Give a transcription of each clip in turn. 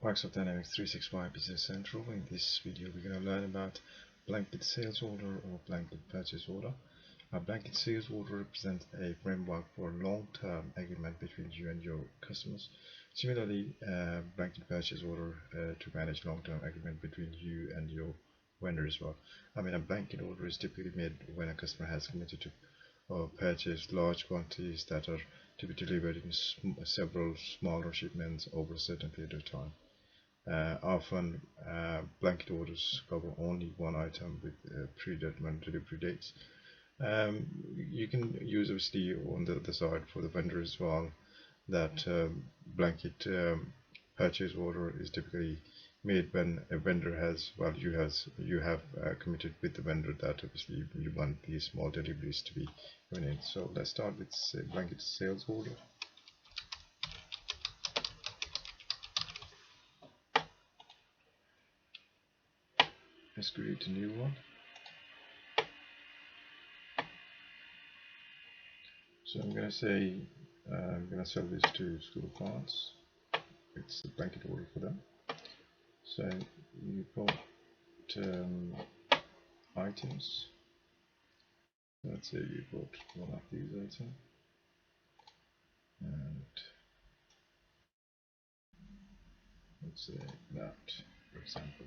Microsoft Dynamics 365 Business Central. In this video, we're going to learn about blanket sales order or blanket purchase order. A blanket sales order represents a framework for long-term agreement between you and your customers. Similarly, blanket purchase order to manage long-term agreement between you and your vendor as well. A blanket order is typically made when a customer has committed to purchase large quantities that are to be delivered in several smaller shipments over a certain period of time. Often, blanket orders cover only one item with predetermined delivery dates. You can use obviously on the other side for the vendor as well that blanket purchase order is typically made when a vendor has you have committed with the vendor that obviously you want these small deliveries to be coming in. So let's start with blanket sales order. Let's create a new one. So I'm going to say I'm going to sell this to School of Arts. It's a blanket order for them. So you put items. Let's say you put one of these items, and let's say that, for example.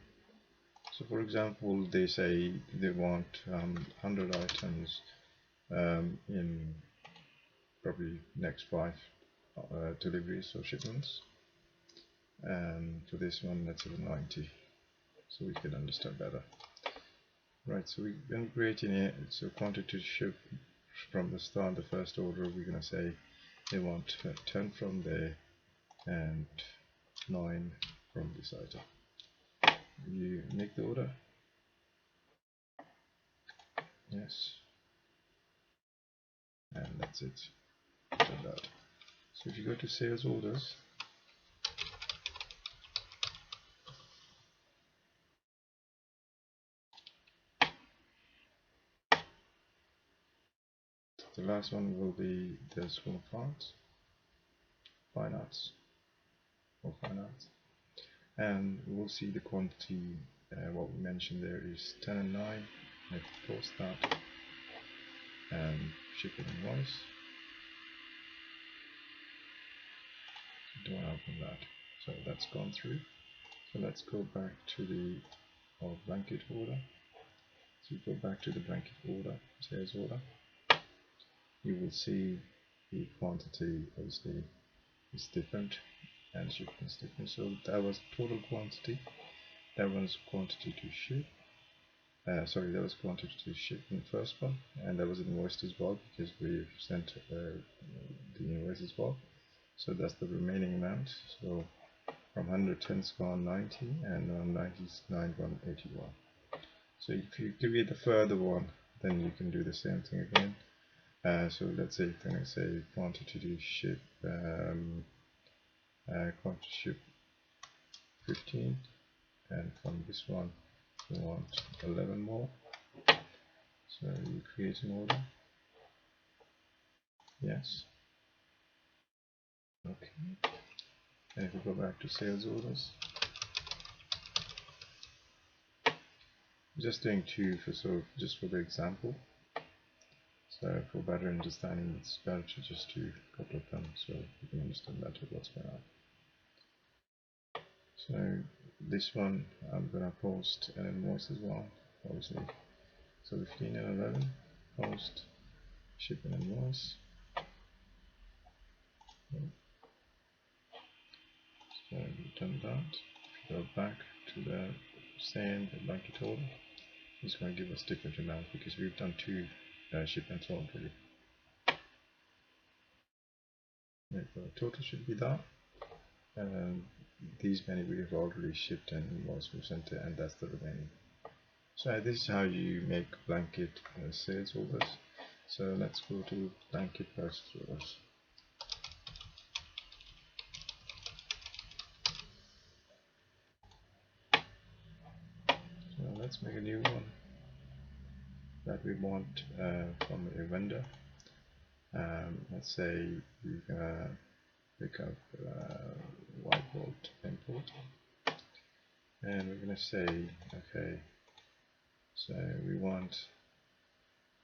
So for example, they say they want 100 items in probably next 5 deliveries or shipments, and for this one let's say 90, so we can understand better. Right, so we're going to create in it, so quantity to ship from the start, the first order, we're going to say they want 10 from there and 9 from this item. You make the order. Yes. And that's it. Done that. So if you go to sales orders, the last one will be the School of Arts, Fine Arts, or Fine Arts, and we'll see the quantity. What we mentioned there is 10 and 9. Let's post that and ship an invoice. Don't open that. So that's gone through. So let's go back to the blanket order. So you go back to the blanket order, sales order. You will see the quantity obviously is different and shipment is different. So that was total quantity. That was quantity to ship. Sorry, that was quantity to ship in the first one, and that was invoiced as well because we sent the invoice as well. So that's the remaining amount. So from 110 is gone 90, and 99 gone 81. So if you create a further one, then you can do the same thing again. So let's say then I say quantity to ship, quantity to ship 15, and from this one we want 11 more. So you create an order. Yes. Okay. And if we go back to sales orders, just doing 2 for just for the example. So for better understanding, it's better to just do a couple of them so you can understand better what's going on. So this one I'm gonna post an invoice as well, obviously. So 15 and 11, post, ship an invoice. So we've done that. If you go back to the same blanket order, it's going to give us different amounts because we've done 2 shipments already. The total should be that, and these many we have already shipped and invoice we sent it, and that's the remaining. So this is how you make blanket sales orders. So let's go to blanket purchase orders. So let's make a new one that we want from a vendor. Let's say we're gonna pick up whiteboard import. and we're going to say, okay, so we want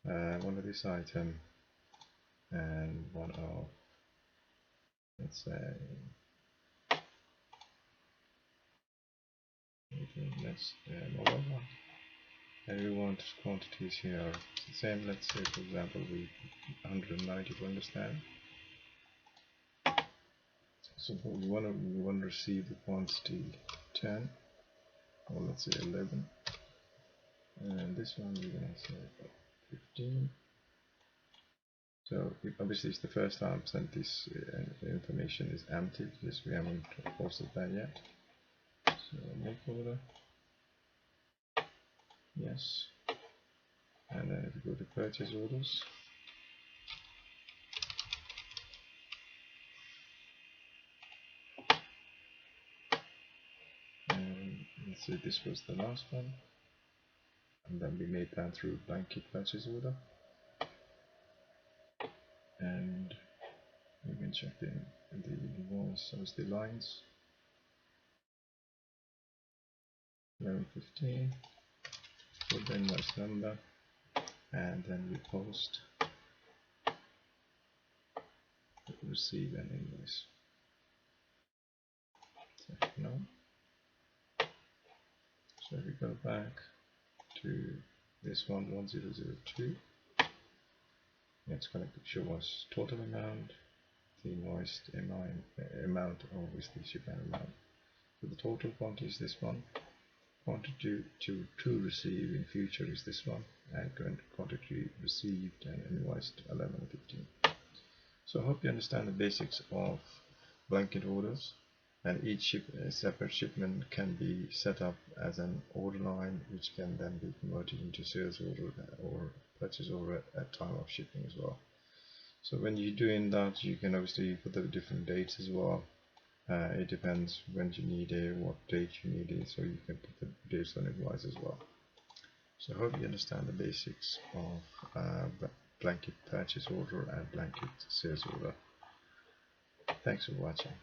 one of this item and one of, let's say, let's mobile one, and we want quantities here the same. Let's say, for example, we 190 to understand. So we want to receive the quantity 10, or let's say 11, and this one we're going to say 15. So obviously it's the first time sent this information is empty because we haven't posted that yet. So make order, yes, and then if you go to purchase orders, and let's say this was the last one, and then we made that through blanket purchase order, and you can check the invoice, so it's the lines 1115, put the invoice number, and then we post receive an invoice. So no. So if we go back to this one 1002, it's going to show us total amount, the invoiced amount, or is the shipment amount. So the total quantity is this one, quantity to receive in future is this one, and current quantity received and invoiced 1115. So I hope you understand the basics of blanket orders, and each separate shipment can be set up as an order line, which can then be converted into sales order or purchase order at time of shipping as well. So when you're doing that, you can obviously put the different dates as well. It depends when you need it, what date you need it, so you can put the dates on invoice as well. So I hope you understand the basics of blanket purchase order and blanket sales order. Thanks for watching.